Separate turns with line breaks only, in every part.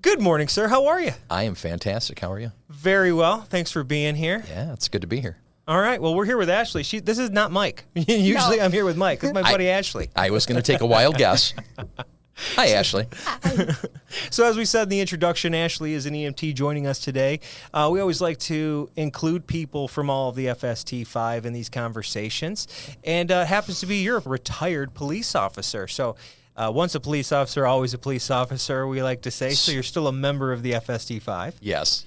Good morning, sir. How are you?
I am fantastic. How are you?
Very well. Thanks for being here.
Yeah, it's good to be here.
All right. Well, we're here with Ashley. This is not Mike. Usually I'm here with Mike. This is my buddy Ashley.
I was going to take a wild guess. Hi, Ashley.
So as we said in the introduction, Ashley is an EMT joining us today. We always like to include people from all of the FST5 in these conversations. And happens to be you're a retired police officer. So once a police officer, always a police officer, we like to say. So you're still a member of the FST5.
Yes.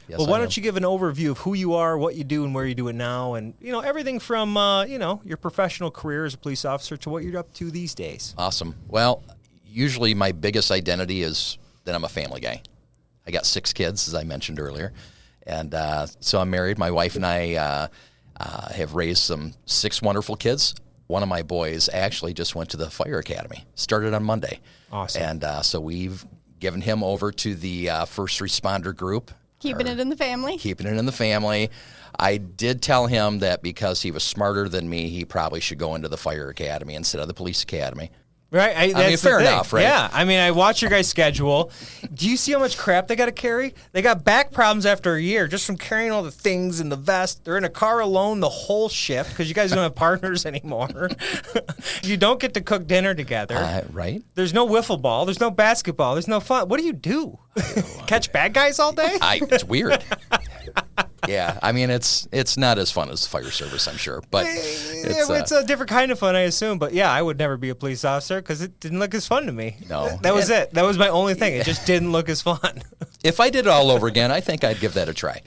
Well, why don't you give an overview of who you are, what you do, and where you do it now, and everything from your professional career as a police officer to what you're up to these days.
Awesome. Well, usually my biggest identity is that I'm a family guy. I got 6 kids, as I mentioned earlier, and so I'm married. My wife and I have raised 6 wonderful kids. One of my boys actually just went to the fire academy, started on Monday.
Awesome.
And so we've given him over to the first responder group.
Keeping it in the family. I did tell him that because he was smarter than me, he probably should go into the fire academy instead of the police academy.
Right.
I mean, fair enough, right?
Yeah. I mean, I watch your guys' schedule. Do you see how much crap they got to carry? They got back problems after a year just from carrying all the things in the vest. They're in a car alone the whole shift because you guys don't have partners anymore. You don't get to cook dinner together.
Right.
There's no wiffle ball. There's no basketball. There's no fun. What do you do? Catch bad guys all day?
It's weird. Yeah, I mean, it's not as fun as fire service, I'm sure, but
it's a different kind of fun, I assume. But yeah, I would never be a police officer because it didn't look as fun to me.
No,
that was it. That was my only thing. It just didn't look as fun.
If I did it all over again, I think I'd give that a try.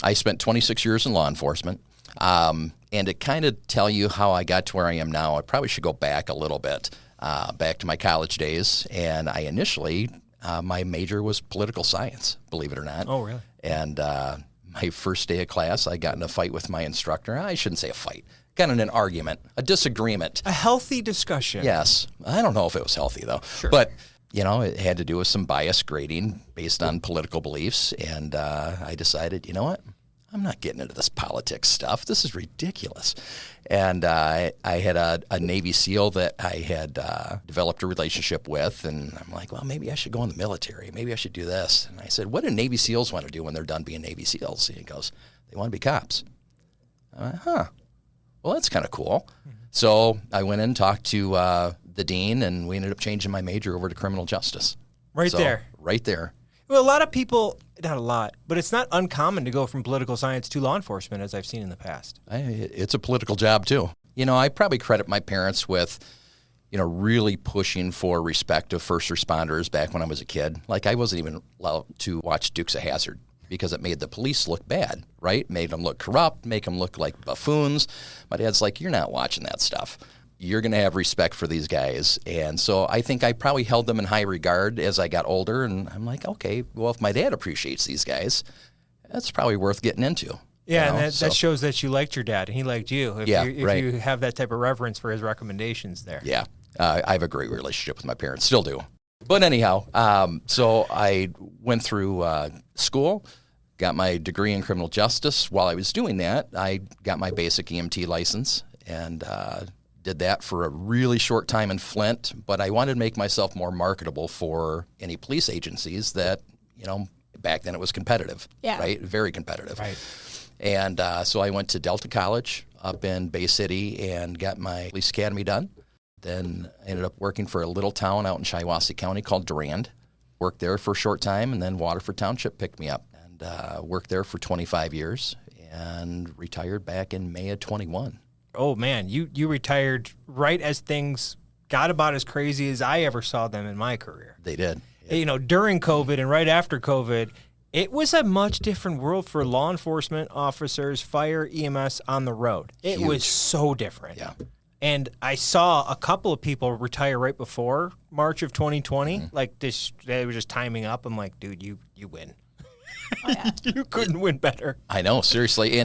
I spent 26 years in law enforcement, and to kind of tell you how I got to where I am now, I probably should go back a little bit, back to my college days. And I initially, my major was political science, believe it or not.
Oh, really?
And my first day of class, I got in a fight with my instructor. I shouldn't say a fight. Got in an argument, a disagreement.
A healthy discussion.
Yes. I don't know if it was healthy, though.
Sure.
But, it had to do with some bias grading based on political beliefs. And I decided, you know what? I'm not getting into this politics stuff. This is ridiculous. And I had a Navy SEAL that I had developed a relationship with, and I'm like, well, maybe I should go in the military. Maybe I should do this. And I said, what do Navy SEALs want to do when they're done being Navy SEALs? And he goes, they want to be cops. I went, well, that's kind of cool. Mm-hmm. So I went in and talked to the dean, and we ended up changing my major over to criminal justice.
Right there. Well, a lot of people, not a lot, but it's not uncommon to go from political science to law enforcement, as I've seen in the past.
It's a political job, too. I probably credit my parents with, really pushing for respect of first responders back when I was a kid. Like, I wasn't even allowed to watch Dukes of Hazzard because it made the police look bad, right? Made them look corrupt, make them look like buffoons. My dad's like, you're not watching that stuff. You're going to have respect for these guys. And so I think I probably held them in high regard as I got older. And I'm like, okay, well, if my dad appreciates these guys, that's probably worth getting into.
Yeah, and that shows that you liked your dad and he liked you. If you have that type of reverence for his recommendations there.
Yeah, I have a great relationship with my parents, still do. But anyhow, so I went through school, got my degree in criminal justice. While I was doing that, I got my basic EMT license and did that for a really short time in Flint, but I wanted to make myself more marketable for any police agencies that, back then it was competitive, right? Very competitive.
Right.
And so I went to Delta College up in Bay City and got my police academy done. Then I ended up working for a little town out in Shiawassee County called Durand. Worked there for a short time, and then Waterford Township picked me up. And worked there for 25 years and retired back in May of 21.
Oh, man, you retired right as things got about as crazy as I ever saw them in my career.
They did.
Yeah. During COVID and right after COVID, it was a much different world for law enforcement officers, fire, EMS on the road. It was so different.
Yeah.
And I saw a couple of people retire right before March of 2020. Mm-hmm. Like they were just timing up. I'm like, dude, you win. Oh, yeah. You couldn't win better.
I know, seriously.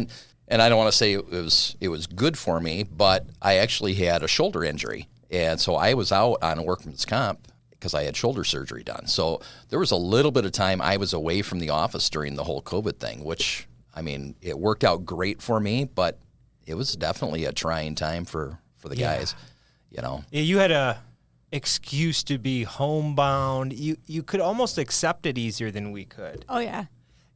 And I don't want to say it was good for me, but I actually had a shoulder injury. And so I was out on a workman's comp because I had shoulder surgery done. So there was a little bit of time I was away from the office during the whole COVID thing, which, I mean, it worked out great for me, but it was definitely a trying time for the guys,
Yeah, you had excuse to be homebound. You could almost accept it easier than we could.
Oh, yeah.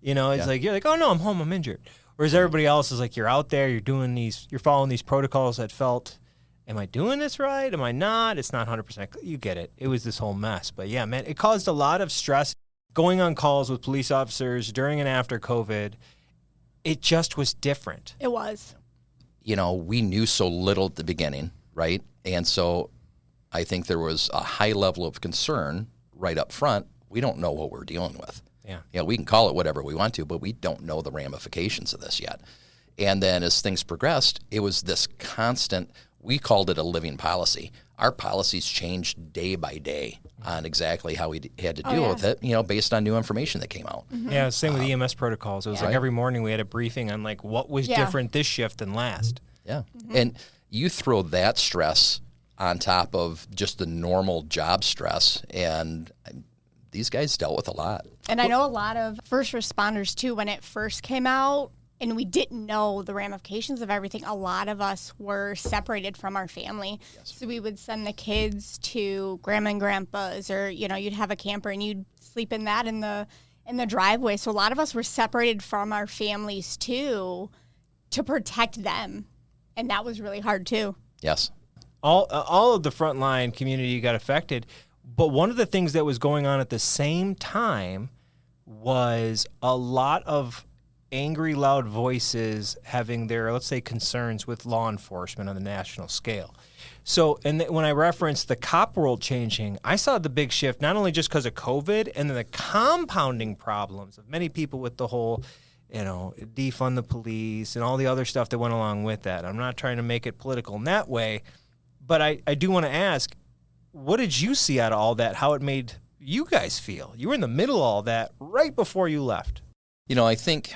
You know, it's like, you're like, oh, no, I'm home, I'm injured. Whereas everybody else is like, you're out there, you're following these protocols that felt, am I doing this right? Am I not? It's not 100%. You get it. It was this whole mess. But yeah, man, it caused a lot of stress going on calls with police officers during and after COVID. It just was different.
It was.
You know, we knew so little at the beginning, right? And so I think there was a high level of concern right up front. We don't know what we're dealing with.
Yeah.
You know, we can call it whatever we want to, but we don't know the ramifications of this yet. And then as things progressed, it was this constant, we called it a living policy. Our policies changed day by day on exactly how we had to deal with it, you know, based on new information that came out.
Mm-hmm. Yeah, same with EMS protocols. It was like every morning we had a briefing on like what was different this shift than last.
Yeah. Mm-hmm. And you throw that stress on top of just the normal job stress, and these guys dealt with a lot.
And I know a lot of first responders, too, when it first came out and we didn't know the ramifications of everything, a lot of us were separated from our family. Yes. So we would send the kids to grandma and grandpa's, or, you know, you'd have a camper and you'd sleep in that in the driveway. So a lot of us were separated from our families, too, to protect them. And that was really hard, too.
Yes.
All of the frontline community got affected. But one of the things that was going on at the same time was a lot of angry, loud voices having their, let's say, concerns with law enforcement on the national scale. So, and when I referenced the cop world changing, I saw the big shift, not only just because of COVID and then the compounding problems of many people with the whole, you know, defund the police and all the other stuff that went along with that. I'm not trying to make it political in that way, but I do want to ask, what did you see out of all that, how it made you guys feel? You were in the middle of all that right before you left.
You know, I think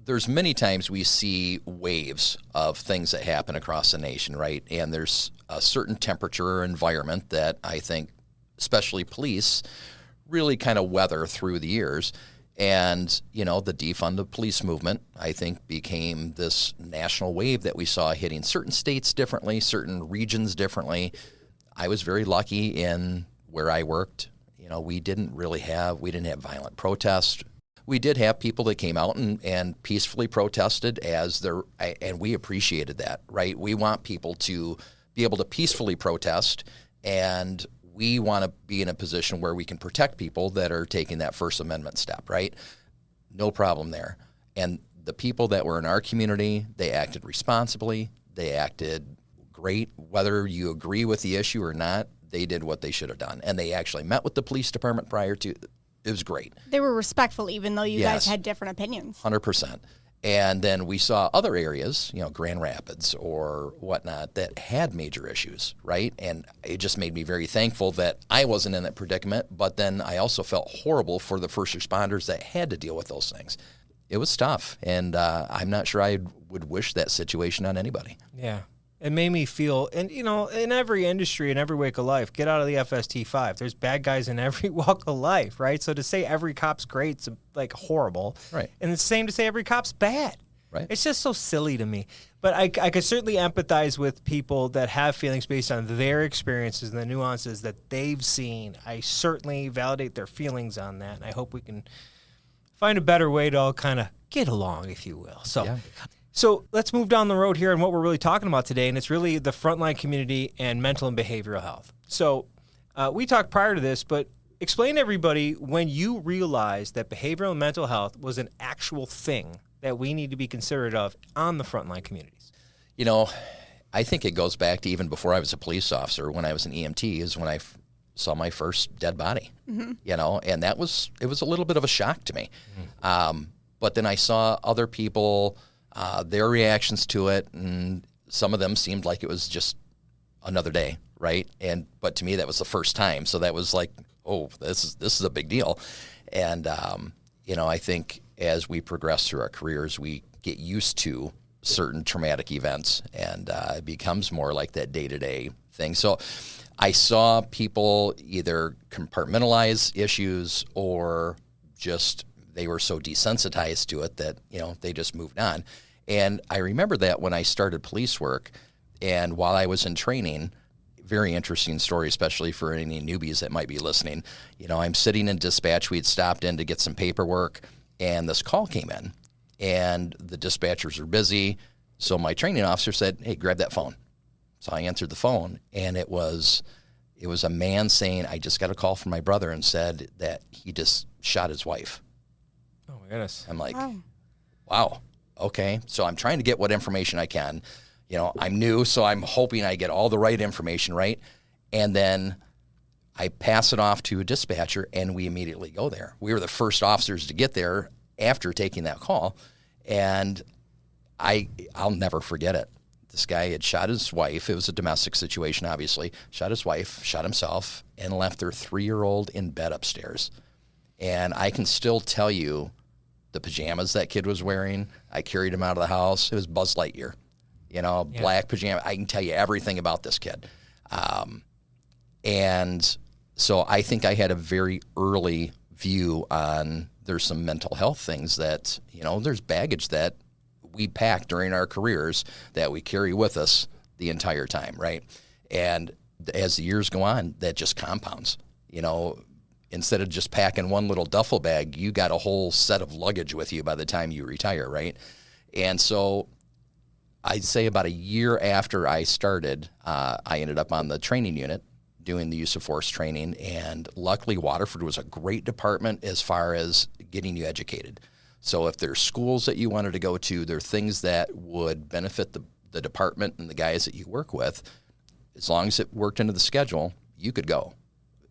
there's many times we see waves of things that happen across the nation, right? And there's a certain temperature or environment that I think, especially police, really kind of weather through the years. And, you know, the defund the police movement, I think, became this national wave that we saw hitting certain states differently, certain regions differently. I was very lucky in where I worked. You know, we didn't have violent protests. We did have people that came out and peacefully protested and we appreciated that, right? We want people to be able to peacefully protest, and we want to be in a position where we can protect people that are taking that First Amendment step, right? No problem there. And the people that were in our community, they acted responsibly. They acted great. Whether you agree with the issue or not, they did what they should have done. And they actually met with the police department prior to. It was great.
They were respectful, even though you guys had different opinions.
100%. And then we saw other areas, you know, Grand Rapids or whatnot, that had major issues, right? And it just made me very thankful that I wasn't in that predicament, but then I also felt horrible for the first responders that had to deal with those things. It was tough, and I'm not sure I would wish that situation on anybody.
Yeah. It made me feel, and you know, in every industry, in every walk of life, get out of the FST5. There's bad guys in every walk of life, right? So to say every cop's great is like horrible.
Right.
And it's the same to say every cop's bad.
Right.
It's just so silly to me. But I could certainly empathize with people that have feelings based on their experiences and the nuances that they've seen. I certainly validate their feelings on that, and I hope we can find a better way to all kind of get along, if you will. So. Yeah. So let's move down the road here and what we're really talking about today, and it's really the frontline community and mental and behavioral health. So we talked prior to this, but explain to everybody when you realized that behavioral and mental health was an actual thing that we need to be considerate of on the frontline communities.
You know, I think it goes back to even before I was a police officer. When I was an EMT is when I saw my first dead body, you know, and it was a little bit of a shock to me. But then I saw other people, their reactions to it, and some of them seemed like it was just another day, right? But to me, that was the first time, so that was like, oh, this is a big deal. And you know, I think as we progress through our careers, we get used to certain traumatic events, and it becomes more like that day-to-day thing. So I saw people either compartmentalize issues or just they were so desensitized to it that, you know, they just moved on. And I remember that when I started police work, and while I was in training, very interesting story, especially for any newbies that might be listening. I'm sitting in dispatch. We had stopped in to get some paperwork, and this call came in, and the dispatchers are busy. So my training officer said, "Hey, grab that phone." So I answered the phone, and it was a man saying, "I just got a call from my brother and said that he just shot his wife."
Oh my goodness.
I'm like, wow, okay. So I'm trying to get what information I can. I'm new, so I'm hoping I get all the right information, right? And then I pass it off to a dispatcher, and we immediately go there. We were the first officers to get there after taking that call, and I'll never forget it. This guy had shot his wife. It was a domestic situation, obviously. Shot his wife, shot himself, and left their 3-year-old in bed upstairs. And I can still tell you the pajamas that kid was wearing. I carried him out of the house. It was Buzz Lightyear. Black pajama. I can tell you everything about this kid. And so I think I had a very early view on there's some mental health things that, there's baggage that we pack during our careers that we carry with us the entire time, right? And as the years go on, that just compounds. Instead of just packing one little duffel bag, you got a whole set of luggage with you by the time you retire, right? And so I'd say about a year after I started, I ended up on the training unit doing the use of force training, and luckily Waterford was a great department as far as getting you educated. So if there's schools that you wanted to go to, there are things that would benefit the department and the guys that you work with. As long as it worked into the schedule, you could go.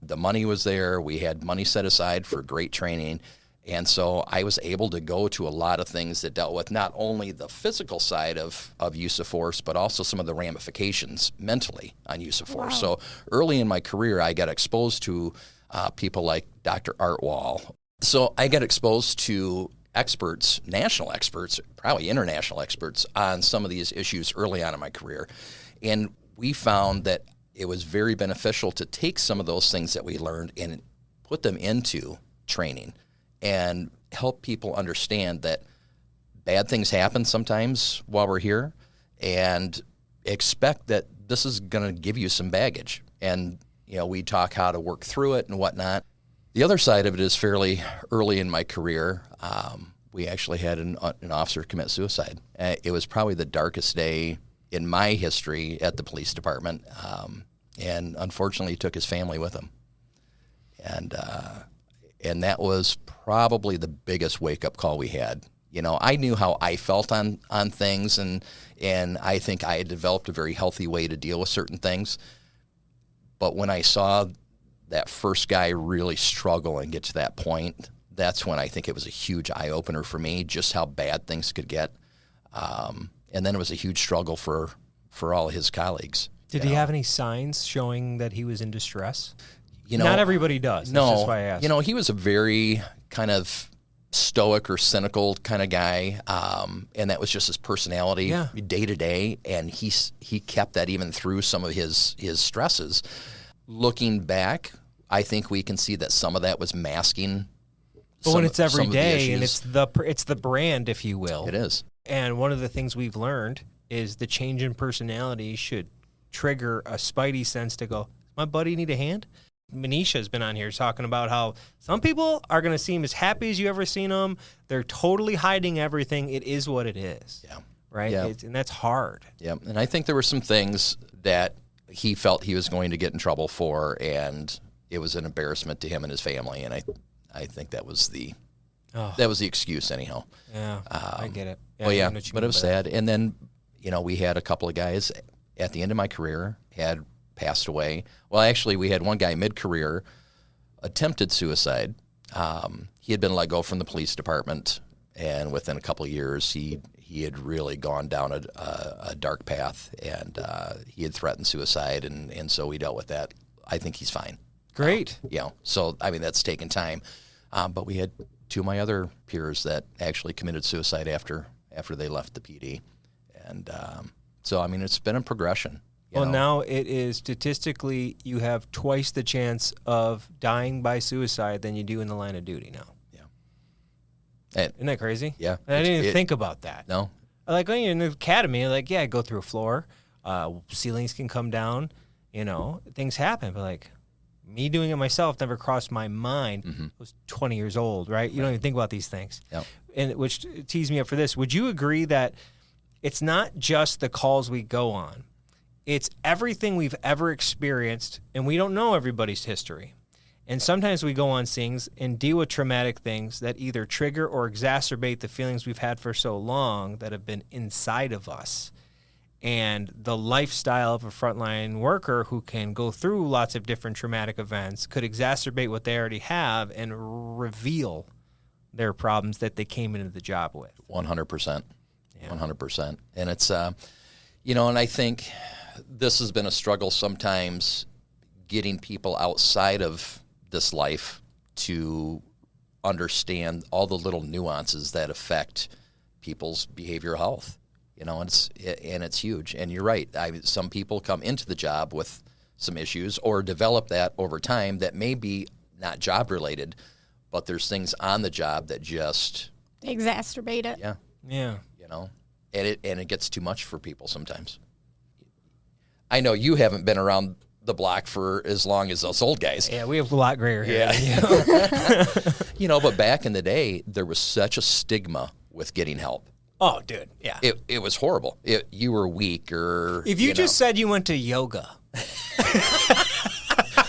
The money was there. We had money set aside for great training. And so I was able to go to a lot of things that dealt with not only the physical side of use of force, but also some of the ramifications mentally on use of force. Wow. So early in my career, I got exposed to people like Dr. Artwall. So I got exposed to experts, national experts, probably international experts on some of these issues early on in my career. And we found that it was very beneficial to take some of those things that we learned and put them into training and help people understand that bad things happen sometimes while we're here, and expect that this is going to give you some baggage. And, we talk how to work through it and whatnot. The other side of it is fairly early in my career. We actually had an officer commit suicide. It was probably the darkest day in my history at the police department, and unfortunately he took his family with him. And that was probably the biggest wake-up call we had. I knew how I felt on things, and I think I had developed a very healthy way to deal with certain things. But when I saw that first guy really struggle and get to that point, that's when I think it was a huge eye-opener for me, just how bad things could get. And then it was a huge struggle for all his colleagues.
Did he have any signs showing that he was in distress?
You know,
not everybody does.
No,
that's just why I asked.
You know, he was a very kind of stoic or cynical kind of guy, and that was just his personality day to day. And he kept that even through some of his stresses. Looking back, I think we can see that some of that was masking.
But when it's every day and it's the brand, if you will,
it is.
And one of the things we've learned is the change in personality should trigger a spidey sense to go, my buddy need a hand? Manisha's been on here talking about how some people are going to seem as happy as you ever seen them. They're totally hiding everything. It is what it is.
Yeah.
Right?
Yeah.
And that's hard.
Yeah. And I think there were some things that he felt he was going to get in trouble for, and it was an embarrassment to him and his family. And I think that was the excuse anyhow.
Yeah, I get it.
But it was sad. And then, you know, we had a couple of guys at the end of my career had passed away. Well, actually, we had one guy mid-career attempted suicide. He had been let go from the police department, and within a couple of years, he had really gone down a dark path, and he had threatened suicide, and so we dealt with that. I think he's fine.
Great.
So, I mean, that's taken time. But we had two of my other peers that actually committed suicide after they left the PD. And so, I mean, it's been a progression.
Well, now it is statistically, you have twice the chance of dying by suicide than you do in the line of duty now.
Yeah.
Isn't that crazy?
Yeah.
I didn't even think about that.
No.
Like when you're in the academy, I go through a floor, ceilings can come down. things happen. But like me doing it myself never crossed my mind. I was 20 years old, right? You don't even think about these things.
Yep.
And which tees me up for this. Would you agree that it's not just the calls we go on, it's everything we've ever experienced, and we don't know everybody's history. And sometimes we go on things and deal with traumatic things that either trigger or exacerbate the feelings we've had for so long that have been inside of us. And the lifestyle of a frontline worker who can go through lots of different traumatic events could exacerbate what they already have and reveal their problems that they came into the job with.
100%. 100%. And it's, and I think this has been a struggle sometimes getting people outside of this life to understand all the little nuances that affect people's behavioral health. And it's huge. And you're right. Some people come into the job with some issues or develop that over time that may be not job related, but there's things on the job that just
exacerbate it.
Yeah.
And it gets too much for people sometimes. I know you haven't been around the block for as long as us old guys.
Yeah, we have a lot grayer hair.
Yeah. But back in the day, there was such a stigma with getting help.
Oh, dude, yeah.
It was horrible. You were weak or...
If you just said you went to yoga...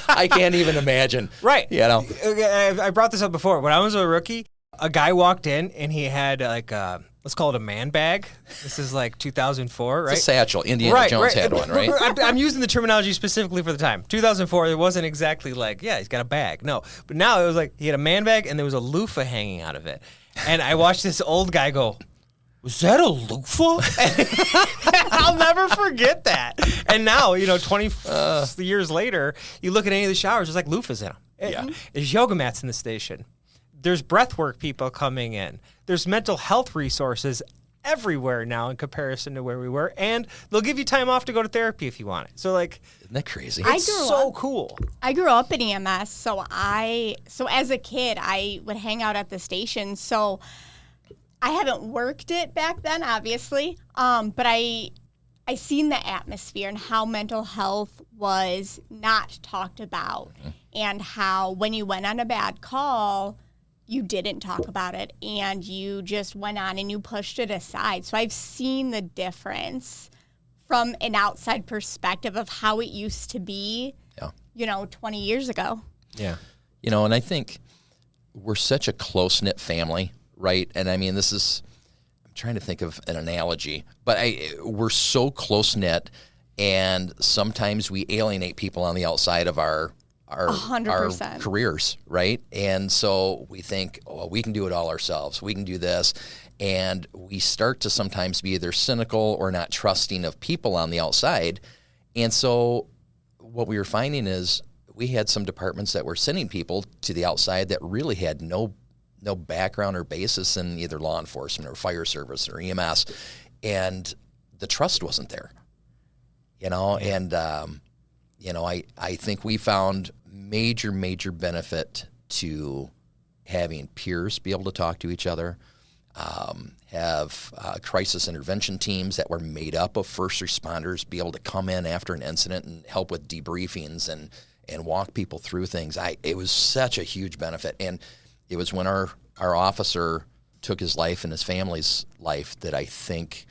I can't even imagine.
Right.
I
brought this up before. When I was a rookie, a guy walked in and he had like let's call it a man bag. This is like 2004, right?
It's a satchel. Indiana Jones had one, right?
I'm using the terminology specifically for the time. 2004, it wasn't exactly like, yeah, he's got a bag. No. But now it was like he had a man bag and there was a loofah hanging out of it. And I watched this old guy go, was that a loofah? I'll never forget that. And now, 20 years later, you look at any of the showers, there's like loofahs in them.
Yeah.
There's yoga mats in the station. There's breathwork people coming in. There's mental health resources everywhere now in comparison to where we were. And they'll give you time off to go to therapy if you want it. So, like,
isn't that crazy?
It's so cool.
I grew up in EMS, so as a kid, I would hang out at the station. So I haven't worked it back then, obviously, but I seen the atmosphere and how mental health was not talked about, and how when you went on a bad call, you didn't talk about it, and you just went on and you pushed it aside. So I've seen the difference from an outside perspective of how it used to be, 20 yeyears ago.
Yeah.
And I think we're such a close-knit family, right? And I mean, I'm trying to think of an analogy, but we're so close-knit, and sometimes we alienate people on the outside of our
100%.
careers, right? And so we think, we can do it all ourselves. We can do this. And we start to sometimes be either cynical or not trusting of people on the outside. And so what we were finding is we had some departments that were sending people to the outside that really had no background or basis in either law enforcement or fire service or EMS. And the trust wasn't there, and, I think we found major benefit to having peers be able to talk to each other, have crisis intervention teams that were made up of first responders be able to come in after an incident and help with debriefings and walk people through things. It was such a huge benefit. And it was when our officer took his life and his family's life that I think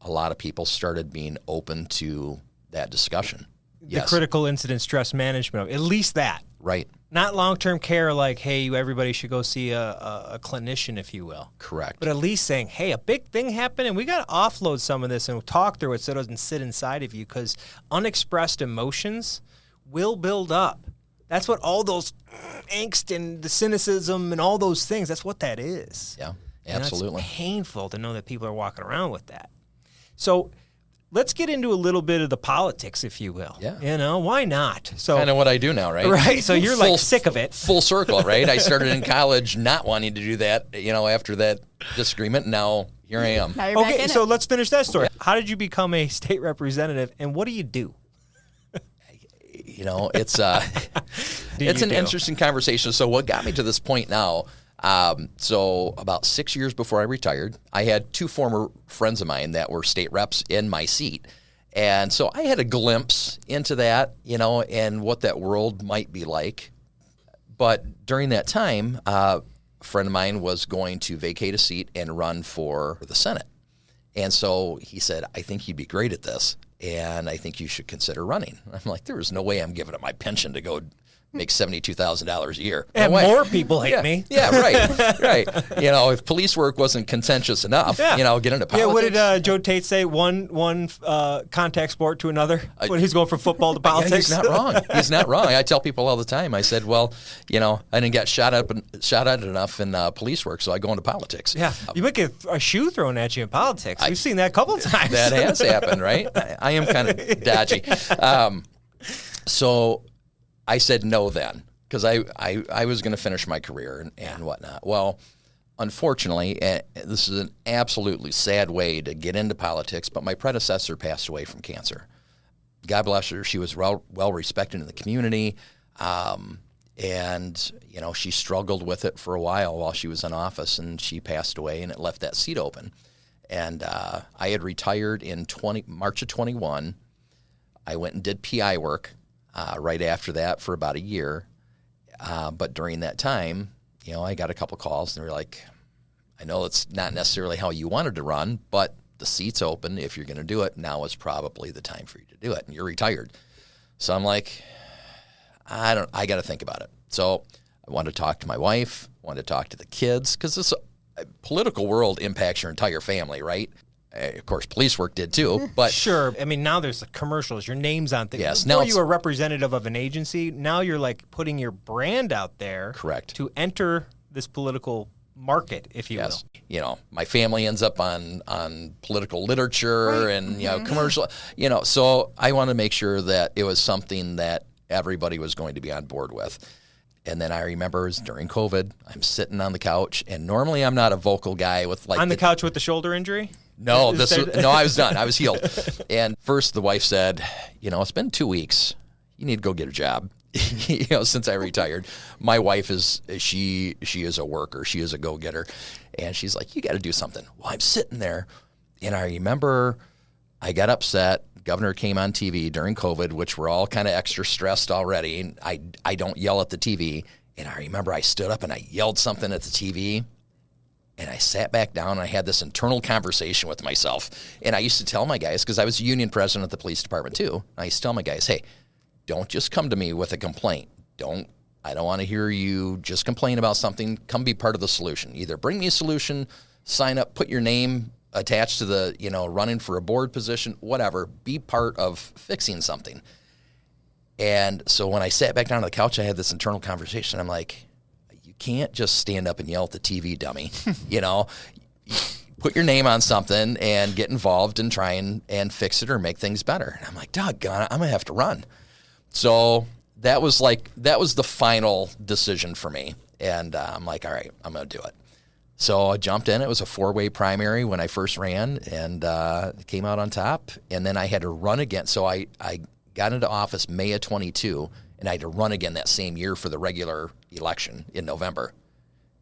a lot of people started being open to that discussion.
The critical incident stress management, at least that.
Right.
Not long-term care like, hey, everybody should go see a clinician, if you will.
Correct.
But at least saying, hey, a big thing happened, and we got to offload some of this and talk through it so it doesn't sit inside of you, because unexpressed emotions will build up. That's what all those angst and the cynicism and all those things, that's what that is.
Yeah, absolutely.
It's painful to know that people are walking around with that. So let's get into a little bit of the politics, if you will.
Yeah.
Why not? So
kind of what I do now, right?
Right. So you're like sick of it.
Full circle, right? I started in college not wanting to do that, after that disagreement. Now here I am.
Now you're back
Okay,
in
so
it.
let's finish that story. How did you become a state representative, and what do you do?
It's an interesting conversation. So what got me to this point now, so about 6 years before I retired, I had two former friends of mine that were state reps in my seat.
And so I had a glimpse into that, and what that world might be like. But during that time, a friend of mine was going to vacate a seat and run for the Senate. And so he said, I think you'd be great at this, and I think you should consider running. I'm like, there is no way I'm giving up my pension to go make $72,000 a year.
And
no
more people hate me.
Yeah, right. If police work wasn't contentious enough, get into politics.
Yeah, what did Joe Tate say? One contact sport to another? When he's going from football to politics?
He's not wrong. I tell people all the time, I said, well, I didn't get shot at enough in police work, so I go into politics.
Yeah, you might get a shoe thrown at you in politics. We've seen that a couple times.
That has happened, right? I am kind of dodgy. So I said no then, because I was going to finish my career and whatnot. Well, unfortunately, this is an absolutely sad way to get into politics, but my predecessor passed away from cancer. God bless her. She was well respected in the community, and she struggled with it for a while she was in office, and she passed away, and it left that seat open. And I had retired in March of 21. I went and did PI work right after that for about a year. But during that time, I got a couple calls, and they were like, I know it's not necessarily how you wanted to run, but the seat's open. If you're going to do it, now is probably the time for you to do it, and you're retired. So I'm like, I got to think about it. So I wanted to talk to my wife, wanted to talk to the kids, because this political world impacts your entire family, right? Of course, police work did too, but
sure. I mean, now there's commercials, your name's on things.
Yes,
Before you were a representative of an agency, now you're like putting your brand out there.
Correct.
To enter this political market, if you will.
My family ends up on political literature and commercial. So I want to make sure that it was something that everybody was going to be on board with. And then I remember it was during COVID. I'm sitting on the couch, and normally I'm not a vocal guy with like
on the couch with the shoulder injury.
No, I was done. I was healed. And first the wife said, it's been 2 weeks. You need to go get a job. Since I retired, my wife she is a worker. She is a go-getter. And she's like, you got to do something. Well, I'm sitting there, and I remember I got upset. Governor came on TV during COVID, which we're all kind of extra stressed already. And I don't yell at the TV. And I remember I stood up and I yelled something at the TV. And I sat back down and I had this internal conversation with myself. And I used to tell my guys, because I was union president of the police department too, I used to tell my guys, hey, don't just come to me with a complaint. I don't want to hear you just complain about something. Come be part of the solution. Either bring me a solution, sign up, put your name attached to the, running for a board position, whatever. Be part of fixing something. And so when I sat back down on the couch, I had this internal conversation. I'm like, can't just stand up and yell at the TV dummy, put your name on something and get involved and try and fix it or make things better. And I'm like, doggone it, I'm going to have to run. So that was the final decision for me. And I'm like, all right, I'm going to do it. So I jumped in. It was a 4-way primary when I first ran and came out on top. And then I had to run again. So I got into office May of 22. And I had to run again that same year for the regular election in November.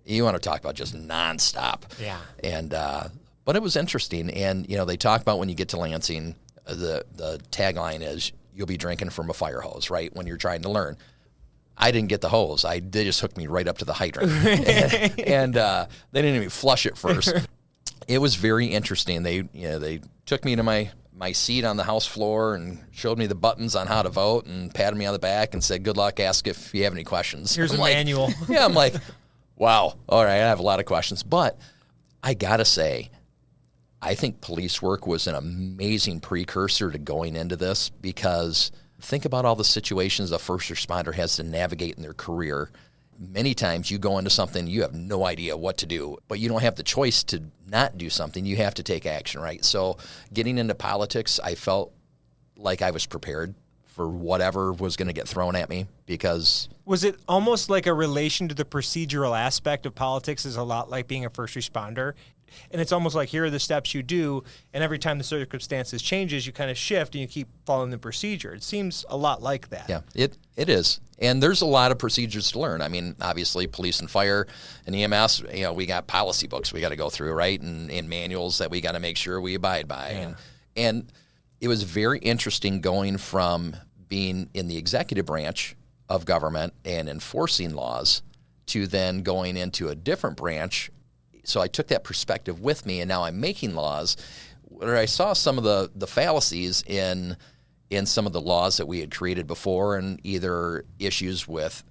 You want to talk about just nonstop.
Yeah.
And but it was interesting. And they talk about when you get to Lansing, the tagline is you'll be drinking from a fire hose, right? When you're trying to learn. I didn't get the hose. They just hooked me right up to the hydrant, and they didn't even flush it first. It was very interesting. They took me to my seat on the House floor and showed me the buttons on how to vote and patted me on the back and said, good luck, ask if you have any questions.
Here's a manual.
Yeah, I'm like, wow, all right, I have a lot of questions. But I got to say, I think police work was an amazing precursor to going into this because think about all the situations a first responder has to navigate in their career. Many times you go into something, you have no idea what to do, but you don't have the choice to not do something. You have to take action, right? So getting into politics, I felt like I was prepared for whatever was going to get thrown at me because...
Was it almost like a relation to the procedural aspect of politics is a lot like being a first responder? And it's almost like here are the steps you do, and every time the circumstances changes, you kind of shift and you keep following the procedure. It seems a lot like that.
Yeah, it is. And there's a lot of procedures to learn. I mean, obviously, police and fire and EMS, we got policy books we got to go through, right? And manuals that we got to make sure we abide by.
Yeah.
And it was very interesting going from being in the executive branch of government and enforcing laws to then going into a different branch. So I took that perspective with me, and now I'm making laws where I saw some of the fallacies in some of the laws that we had created before, and either issues with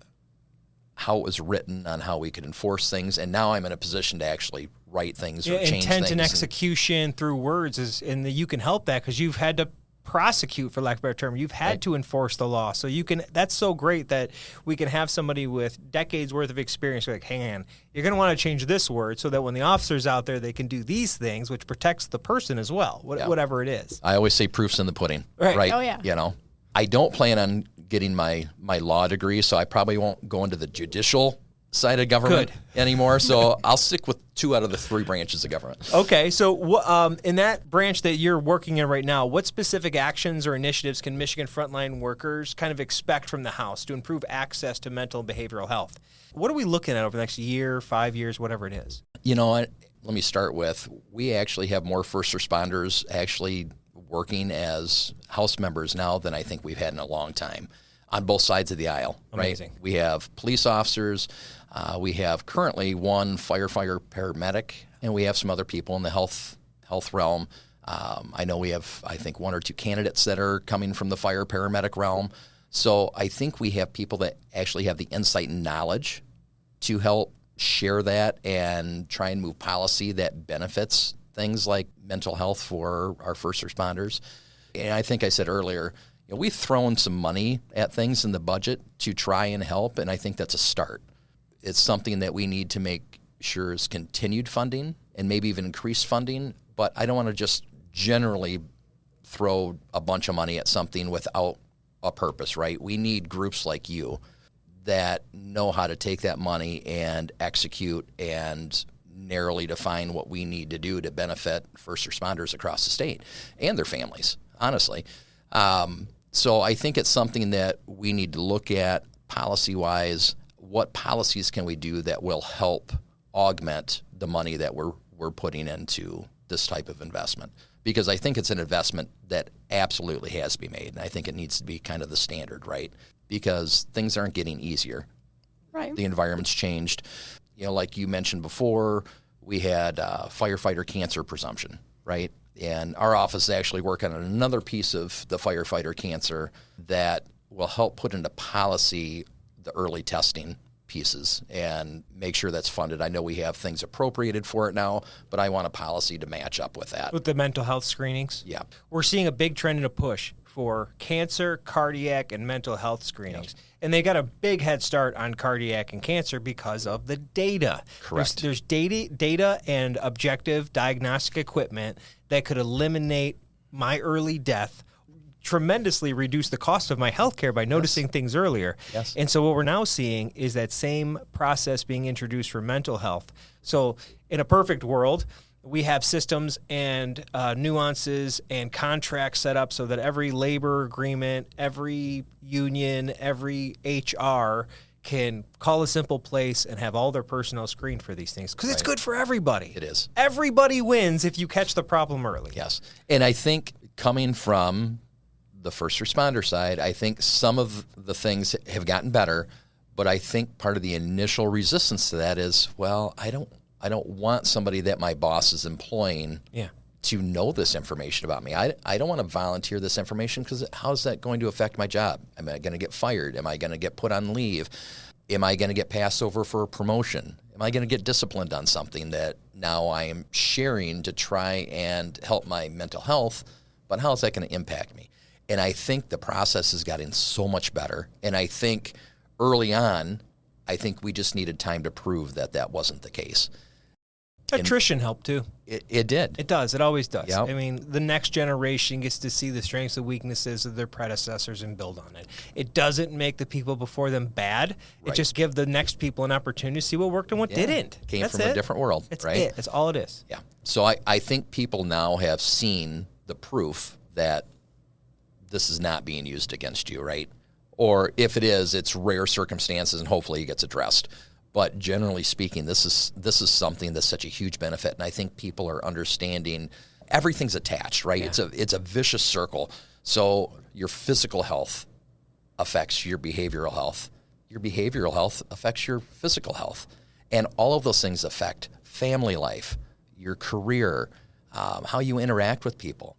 how it was written on how we could enforce things. And now I'm in a position to actually write things or change things.
Intent and execution through words and you can help that because you've had to prosecute, for lack of a better term. You've had to enforce the law. So that's so great that we can have somebody with decades worth of experience like, hang on, you're going to want to change this word so that when the officer's out there, they can do these things, which protects the person as well, whatever it is.
I always say proof's in the pudding, right?
Oh, yeah.
You know, I don't plan on getting my law degree, so I probably won't go into the judicial side of government anymore. So I'll stick with 2 out of the 3 branches of government.
Okay, so in that branch that you're working in right now, what specific actions or initiatives can Michigan frontline workers kind of expect from the House to improve access to mental and behavioral health? What are we looking at over the next year, 5 years, whatever it is?
You know, let me start with, we actually have more first responders actually working as House members now than I think we've had in a long time on both sides of the aisle.
Amazing.
Right? We have police officers. We have currently 1 firefighter paramedic, and we have some other people in the health realm. I know we have, I think, 1 or 2 candidates that are coming from the fire paramedic realm. So I think we have people that actually have the insight and knowledge to help share that and try and move policy that benefits things like mental health for our first responders. And I think I said earlier, we've thrown some money at things in the budget to try and help, and I think that's a start. It's something that we need to make sure is continued funding and maybe even increased funding, but I don't want to just generally throw a bunch of money at something without a purpose, right? We need groups like you that know how to take that money and execute and narrowly define what we need to do to benefit first responders across the state and their families, honestly. So I think it's something that we need to look at policy-wise. What policies can we do that will help augment the money that we're putting into this type of investment? Because I think it's an investment that absolutely has to be made, and I think it needs to be kind of the standard, right? Because things aren't getting easier.
Right.
The environment's changed. Like you mentioned before, we had firefighter cancer presumption, right? And our office is actually working on another piece of the firefighter cancer that will help put into policy the early testing pieces and make sure that's funded. I know we have things appropriated for it now, but I want a policy to match up with that.
With the mental health screenings?
Yeah.
We're seeing a big trend and a push for cancer, cardiac, and mental health screenings. Yep. And they got a big head start on cardiac and cancer because of the data.
Correct.
There's data and objective diagnostic equipment that could eliminate my early death, tremendously reduce the cost of my health care by noticing things earlier.
Yes.
And so what we're now seeing is that same process being introduced for mental health. So in a perfect world, we have systems and nuances and contracts set up so that every labor agreement, every union, every HR can call a simple place and have all their personnel screened for these things because it's good for everybody.
It is.
Everybody wins if you catch the problem early.
Yes. And I think coming from the first responder side, I think some of the things have gotten better, but I think part of the initial resistance to that is, well, I don't want somebody that my boss is employing to know this information about me. I don't want to volunteer this information because how's that going to affect my job? Am I going to get fired? Am I going to get put on leave? Am I going to get passed over for a promotion? Am I going to get disciplined on something that now I am sharing to try and help my mental health, but how is that going to impact me? And I think the process has gotten so much better. And I think early on, I think we just needed time to prove that wasn't the case.
Attrition helped too.
It did.
It does. It always does.
Yep.
I mean, the next generation gets to see the strengths and weaknesses of their predecessors and build on it. It doesn't make the people before them bad. Right. It just gives the next people an opportunity to see what worked and what didn't.
Came
That's
from a different world,
That's
right?
it. That's all it is.
Yeah. So I think people now have seen the proof that this is not being used against you, right? Or if it is, it's rare circumstances and hopefully it gets addressed. But generally speaking, this is something that's such a huge benefit, and I think people are understanding everything's attached, right?
Yeah.
It's a vicious circle. So your physical health affects your behavioral health. Your behavioral health affects your physical health. And all of those things affect family life, your career, how you interact with people.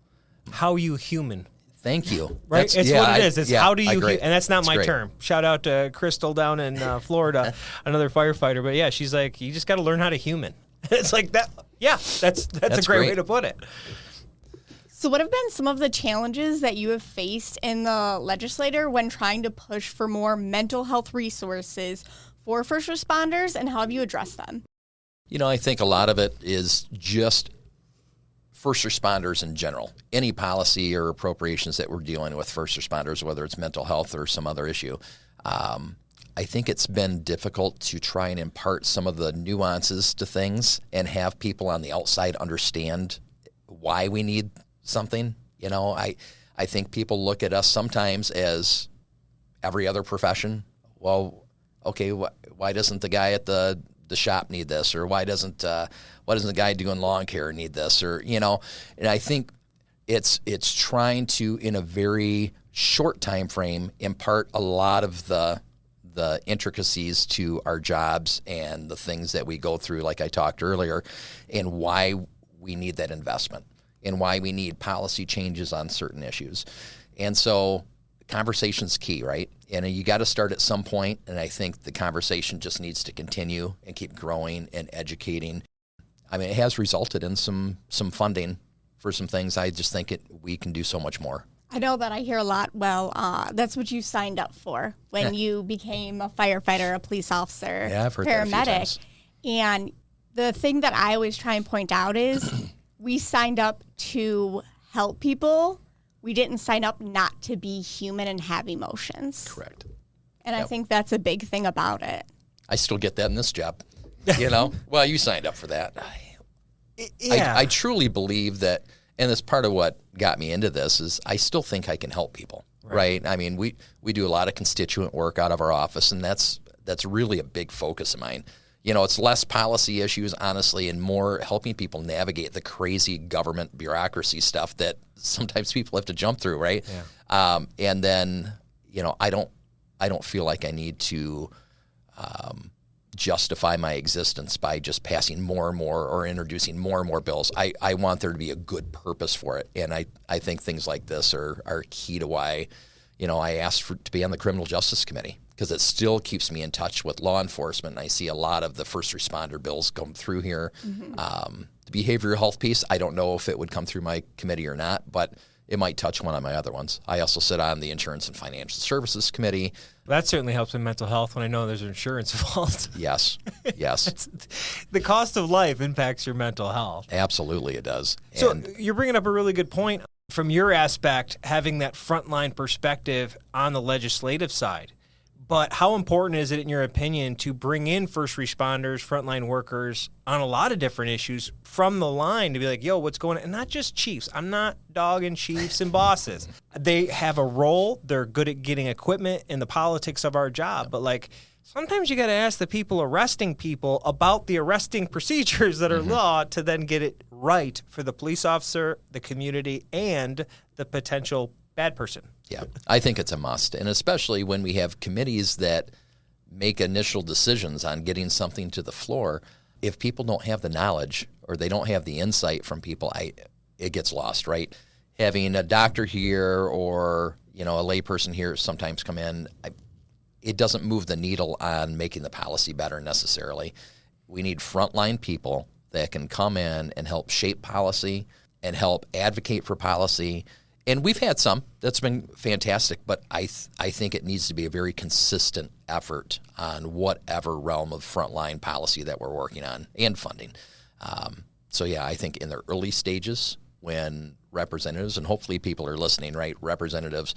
How you human.
Thank you.
Right? It's what it is. It's how do you,
agree.
and that's not
It's
my
great.
term. Shout out to Crystal down in Florida, another firefighter. But yeah, she's like, you just got to learn how to human. It's like that. Yeah, that's a great way to put it.
So what have been some of the challenges that you have faced in the legislature when trying to push for more mental health resources for first responders, and how have you addressed them?
You know, I think a lot of it is just first responders in general. Any policy or appropriations that we're dealing with first responders, whether it's mental health or some other issue, I think it's been difficult to try and impart some of the nuances to things and have people on the outside understand why we need something. You know, I think people look at us sometimes as every other profession. Well, okay, why doesn't the guy at the shop need this, or why doesn't the guy doing lawn care need this, or you know? And I think it's trying to, in a very short time frame, impart a lot of the intricacies to our jobs and the things that we go through, like I talked earlier, and why we need that investment and why we need policy changes on certain issues. And so conversation's key, right? And you got to start at some point, and I think the conversation just needs to continue and keep growing and educating. I mean, it has resulted in some funding for some things. I just think we can do so much more.
I know that I hear a lot, well, that's what you signed up for when you became a firefighter, a police officer,
Yeah, I've heard that a few
paramedic.
times.
And the thing that I always try and point out is we signed up to help people. We didn't sign up not to be human and have emotions.
Correct.
And I think that's a big thing about it.
I still get that in this job. You know, well, you signed up for that.
Yeah.
I truly believe that, and that's part of what got me into this, is I still think I can help people, right? I mean, we do a lot of constituent work out of our office, and that's really a big focus of mine. You know, it's less policy issues, honestly, and more helping people navigate the crazy government bureaucracy stuff that sometimes people have to jump through, right?
Yeah.
And then, you know, I don't feel like I need to justify my existence by just passing more and more or introducing more and more bills. I want there to be a good purpose for it, and I think things like this are key to why, you know, I asked to be on the Criminal Justice Committee, because it still keeps me in touch with law enforcement. And I see a lot of the first responder bills come through here. The behavioral health piece, I don't know if it would come through my committee or not, but it might touch one of my other ones. I also sit on the Insurance and Financial Services Committee.
That certainly helps in mental health when I know there's insurance involved.
Yes, yes.
The cost of life impacts your mental health.
Absolutely it does.
So
And
you're bringing up a really good point from your aspect, having that frontline perspective on the legislative side. But how important is it, in your opinion, to bring in first responders, frontline workers on a lot of different issues from the line to be like, yo, what's going on? And not just chiefs. I'm not dogging chiefs and bosses. They have a role. They're good at getting equipment in the politics of our job. But like, sometimes you got to ask the people arresting people about the arresting procedures that are law to then get it right for the police officer, the community, and the potential bad person.
yeah, I think it's a must. And especially when we have committees that make initial decisions on getting something to the floor, if people don't have the knowledge or they don't have the insight from people, it gets lost, right? Having a doctor here or, you know, a layperson here sometimes come in, it doesn't move the needle on making the policy better necessarily. We need frontline people that can come in and help shape policy and help advocate for policy. And we've had some that's been fantastic, but I think it needs to be a very consistent effort on whatever realm of frontline policy that we're working on and funding. So yeah, I think in the early stages when representatives, and hopefully people are listening, right? Representatives,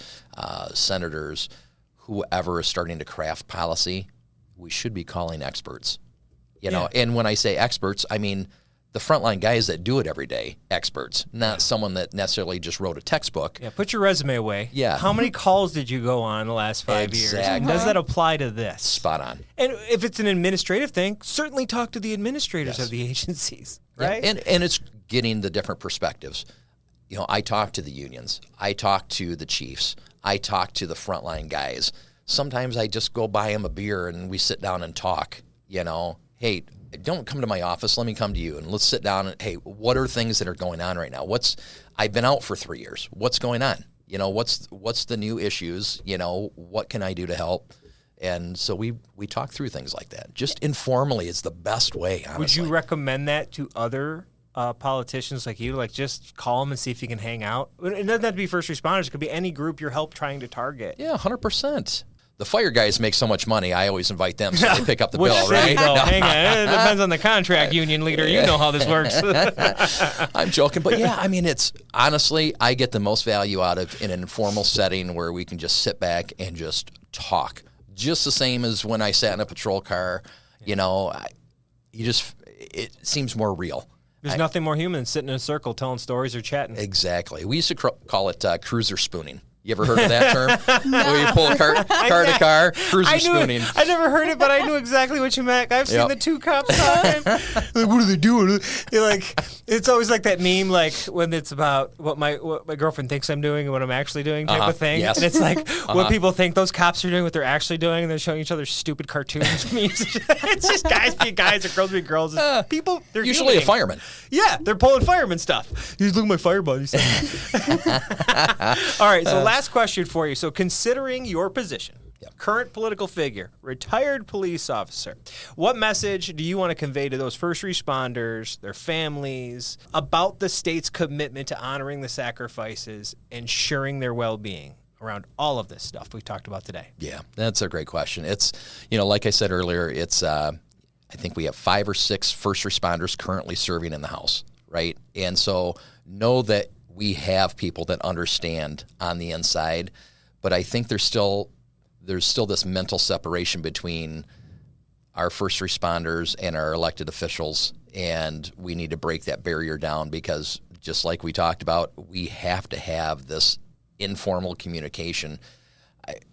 senators, whoever is starting to craft policy, we should be calling experts. You know, and when I say experts, I mean the frontline guys that do it every day, experts, not someone that necessarily just wrote a textbook.
Yeah, put your resume away.
Yeah.
How many calls did you go on the last 5 years?
Exactly.
And does that apply to this?
Spot on.
And if it's an administrative thing, certainly talk to the administrators
Yes.
of the agencies,
Yeah,
right?
and it's getting the different perspectives. I talk to the unions. I talk to the chiefs. I talk to the frontline guys. Sometimes I just go buy them a beer and we sit down and talk, hey, don't come to my office. Let me come to you and let's sit down and, hey, what are things that are going on right now? I've been out for 3 years. What's going on? What's the new issues? What can I do to help? And so we talk through things like that. Just informally is the best way, honestly.
Would you recommend that to other politicians like you? Like, just call them and see if you can hang out? It doesn't have to be first responders. It could be any group you're trying to target.
Yeah, 100%. The fire guys make so much money, I always invite them so they pick up the bill,
city,
right?
Though? Hang on. It depends on the contract union leader. You know how this works.
I'm joking. But yeah, it's honestly, I get the most value out of in an informal setting where we can just sit back and just talk. Just the same as when I sat in a patrol car, it seems more real.
There's nothing more human than sitting in a circle telling stories or chatting.
Exactly. We used to call it cruiser spooning. You ever heard of that term? Where you pull a car to car, cruiser spooning.
I never heard it, but I knew exactly what you meant. I've seen the two cops talking. Like, what are they doing? It's always like that meme, like when it's about what my girlfriend thinks I'm doing and what I'm actually doing type of thing.
Yes.
And it's like what people think those cops are doing, what they're actually doing, and they're showing each other stupid cartoons. It's just guys be guys or girls be girls. People, they're
usually
humaning.
a fireman.
Yeah, they're pulling fireman stuff. He's looking at my fire buddy. All right, so last question for you. So considering your position, current political figure, retired police officer, what message do you want to convey to those first responders, their families, about the state's commitment to honoring the sacrifices, ensuring their well-being around all of this stuff we talked about today?
Yeah, that's a great question. It's, like I said earlier, it's, I think we have 5 or 6 first responders currently serving in the House, right? And so know that we have people that understand on the inside, but I think there's still this mental separation between our first responders and our elected officials, and we need to break that barrier down because just like we talked about, we have to have this informal communication.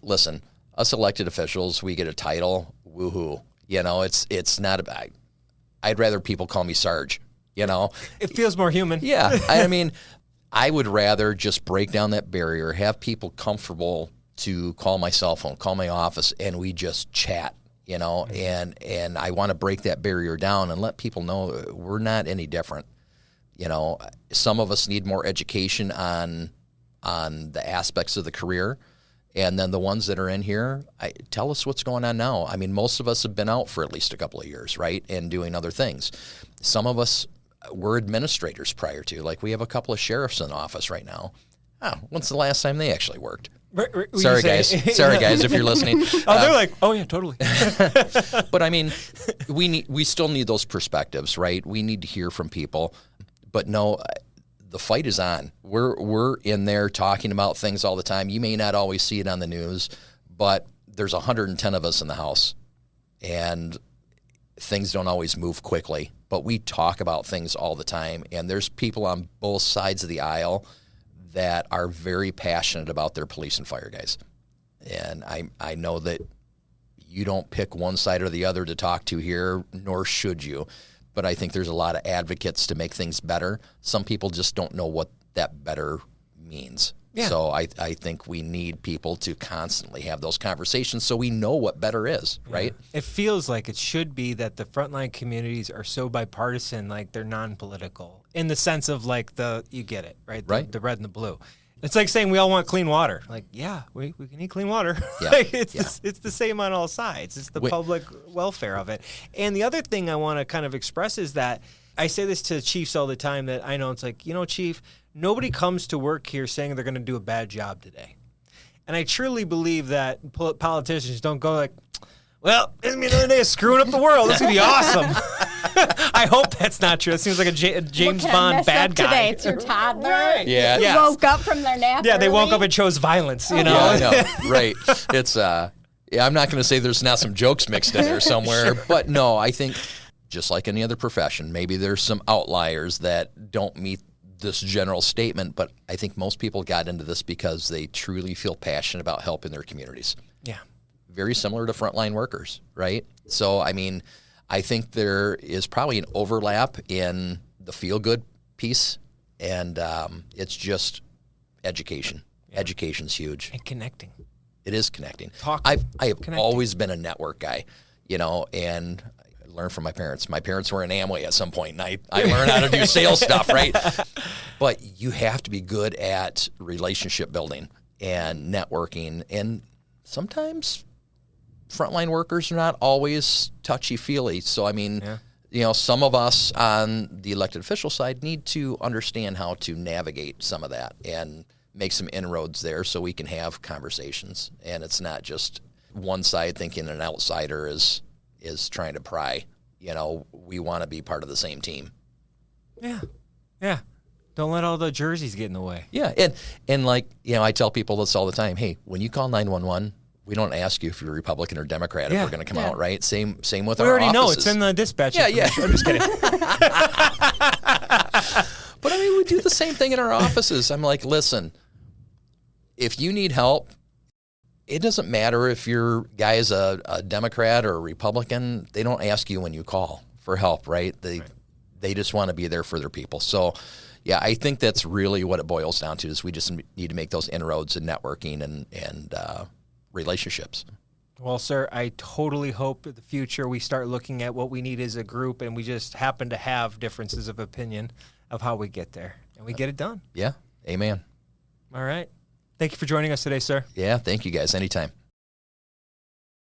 Listen, us elected officials, we get a title, woohoo. It's not about, I'd rather people call me Sarge,
It feels more human.
Yeah, I would rather just break down that barrier, have people comfortable to call my cell phone, call my office, and we just chat, and I want to break that barrier down and let people know we're not any different. Some of us need more education on the aspects of the career, and then the ones that are in here, tell us what's going on now. Most of us have been out for at least a couple of years, right, and doing other things. Some of us were administrators prior to, like we have a couple of sheriffs in office right now. When's the last time they actually worked? Sorry, guys, if you're listening.
They're like, oh yeah, totally.
But we still need those perspectives, right? We need to hear from people. But no, the fight is on. We're in there talking about things all the time. You may not always see it on the news, but there's 110 of us in the House, and things don't always move quickly. But we talk about things all the time, and there's people on both sides of the aisle that are very passionate about their police and fire guys. And I know that you don't pick one side or the other to talk to here, nor should you. But I think there's a lot of advocates to make things better. Some people just don't know what that better means. Yeah. So I think we need people to constantly have those conversations so we know what better is, right?
It feels like it should be that the frontline communities are so bipartisan, like they're non-political in the sense of like you get it, right?
Right.
The red and the blue. It's like saying we all want clean water. Like, yeah, we can eat clean water.
Yeah.
It's the same on all sides. It's the public welfare of it. And the other thing I want to kind of express is that I say this to chiefs all the time that I know it's like, chief, nobody comes to work here saying they're going to do a bad job today. And I truly believe that politicians don't go like, well, it's going to be another day of screwing up the world. It's going to be awesome. I hope that's not true. It seems like a James Bond bad guy.
Today? It's your toddler.
Right. Yeah.
They woke up from their nap.
Yeah, they woke
early.
up and chose violence,
Yeah, I know. Right. It's, I'm not going to say there's not some jokes mixed in there somewhere, but no, I think just like any other profession, maybe there's some outliers that don't meet this general statement, but I think most people got into this because they truly feel passionate about helping their communities.
Yeah.
Very similar to frontline workers, right? So, I think there is probably an overlap in the feel-good piece, and it's just education. Yeah. Education's huge.
And connecting.
It is connecting.
Talk.
I have
connecting.
always been a network guy, and I learned from my parents. My parents were in Amway at some point, and I learned how to do sales stuff, right? But you have to be good at relationship building and networking, and sometimes frontline workers are not always touchy-feely. So, I mean, some of us on the elected official side need to understand how to navigate some of that and make some inroads there so we can have conversations. And it's not just one side thinking an outsider is trying to pry. We want to be part of the same team.
Yeah. Yeah. Don't let all the jerseys get in the way.
Yeah. And I tell people this all the time. Hey, when you call 911, we don't ask you if you're Republican or Democrat if we're going to come out, right? Same with our offices. We already know.
It's in the dispatch.
Yeah.
I'm just kidding.
But, I mean, we do the same thing in our offices. I'm like, listen, if you need help, it doesn't matter if your guy is a Democrat or a Republican. They don't ask you when you call for help, right? They just want to be there for their people. So, yeah, I think that's really what it boils down to is we just need to make those inroads in networking and relationships.
Well, sir, I totally hope in the future we start looking at what we need as a group, and we just happen to have differences of opinion of how we get there, and we get it done.
Yeah, amen.
All right. Thank you for joining us today, sir.
Yeah, thank you guys. Anytime.